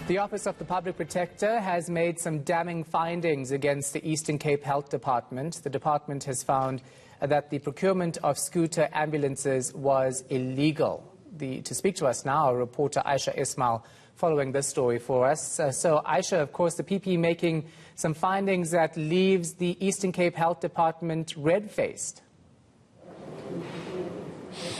The Office of the Public Protector has made some damning findings against the Eastern Cape Health Department. The department has found that the procurement of scooter ambulances was illegal. To speak to us now, our reporter Ayesha Ismail following this story for us. So Ayesha, of course, the PP making some findings that leaves the Eastern Cape Health Department red-faced.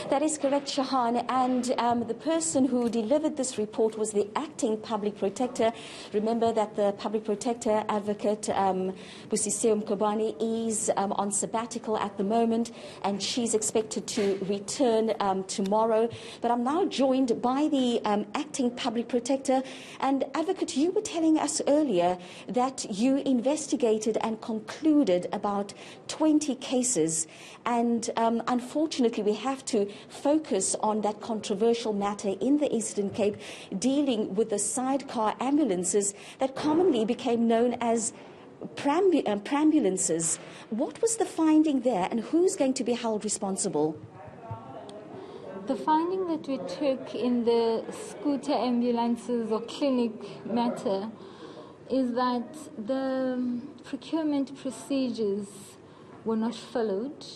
That is correct, Shahan, and the person who delivered this report was the acting public protector. Remember that the public protector advocate, Busisiwe Mkhwebane, is on sabbatical at the moment, and she's expected to return tomorrow. But I'm now joined by the acting public protector. And Advocate, you were telling us earlier that you investigated and concluded about 20 cases, and unfortunately we have to focus on that controversial matter in the Eastern Cape dealing with the sidecar ambulances that commonly became known as prambulances. What was the finding there, and who's going to be held responsible? The finding that we took in the scooter ambulances or clinic matter is that the procurement procedures were not followed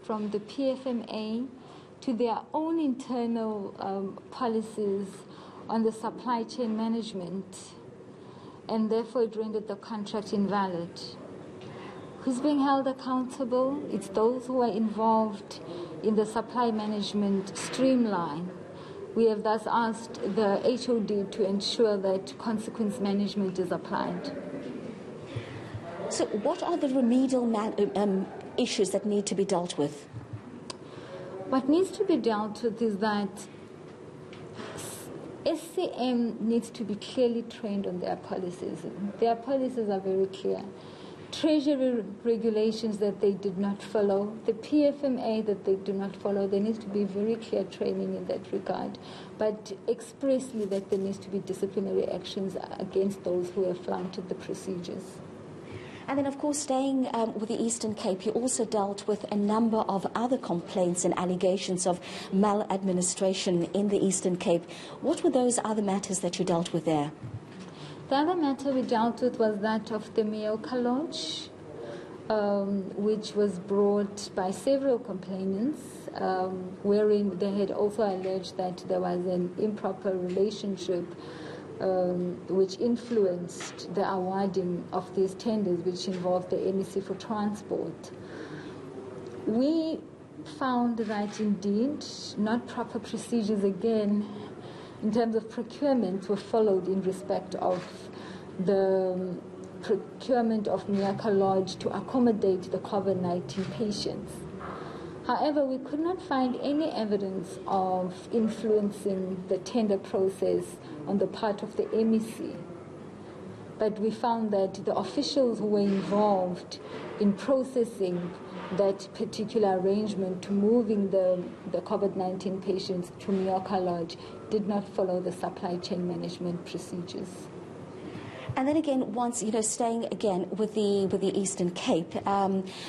from the PFMA to their own internal policies on the supply chain management, and therefore it rendered the contract invalid. Who's being held accountable? It's those who are involved in the supply management streamline. We have thus asked the HOD to ensure that consequence management is applied. So what are the remedial issues that need to be dealt with? What needs to be dealt with is that SCM needs to be clearly trained on their policies. Their policies are very clear. Treasury regulations that they did not follow, the PFMA that they do not follow, there needs to be very clear training in that regard, but expressly that there needs to be disciplinary actions against those who have flouted the procedures. And then, of course, staying with the Eastern Cape, you also dealt with a number of other complaints and allegations of maladministration in the Eastern Cape. What were those other matters that you dealt with there? The other matter we dealt with was that of the Mioka Lodge, which was brought by several complainants, wherein they had also alleged that there was an improper relationship which influenced the awarding of these tenders, which involved the NEC for transport. We found that indeed not proper procedures again in terms of procurement were followed in respect of the procurement of Mioka Lodge to accommodate the COVID-19 patients. However, we could not find any evidence of influencing the tender process on the part of the MEC. But we found that the officials who were involved in processing that particular arrangement to moving the COVID-19 patients to Mioka Lodge did not follow the supply chain management procedures. And then again, once, staying again with the Eastern Cape,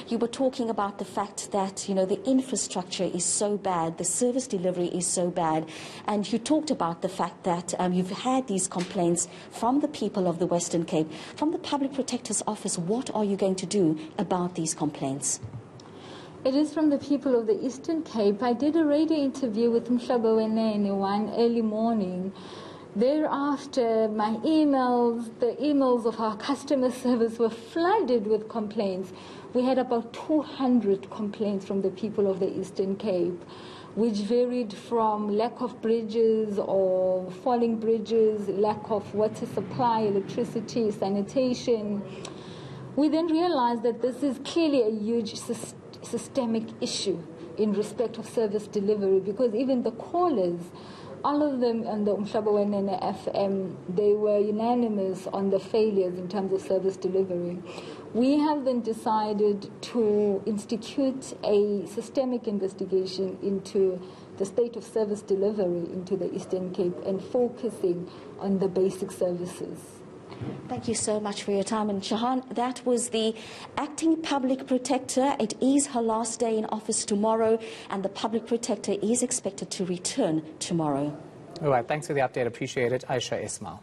you were talking about the fact that, the infrastructure is so bad, the service delivery is so bad, and you talked about the fact that you've had these complaints from the people of the Western Cape. From the Public Protector's Office, what are you going to do about these complaints? It is from the people of the Eastern Cape. I did a radio interview with Mkhwebane one early morning. Thereafter, the emails of our customer service were flooded with complaints. We had about 200 complaints from the people of the Eastern Cape, which varied from lack of bridges or falling bridges, lack of water supply, electricity, sanitation. We then realized that this is clearly a huge systemic issue in respect of service delivery, because even the callers, all of them on the Mkhwebane FM, they were unanimous on the failures in terms of service delivery. We have then decided to institute a systemic investigation into the state of service delivery into the Eastern Cape and focusing on the basic services. Thank you so much for your time. And Shahan, that was the acting public protector. It is her last day in office tomorrow, and the public protector is expected to return tomorrow. All right, thanks for the update. Appreciate it. Ayesha Ismail.